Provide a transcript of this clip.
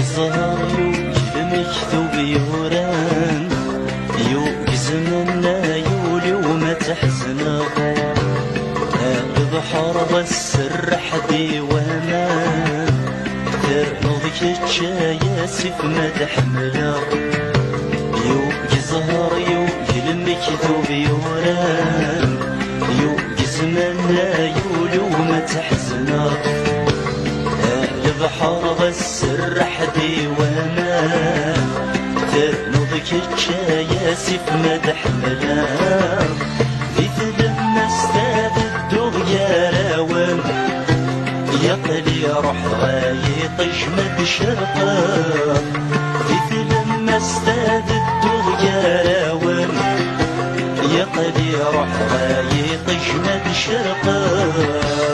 يظهر المكتوب يوران يزمنا يولي وما تحزنا البحر بس الرح ديوانا ترنضك تشاياسف ما تحملا يظهر المكتوب يوران يزمنا يولي وما تحزنا البحر بس الرح ديوانا ترنضك تشاياسف ما تحملا في لما استاد الدغيا راوان يقلي روح غايط جمد شرقا في لما استاد الدغيا راوان يقلي روح غايط جمد شرقا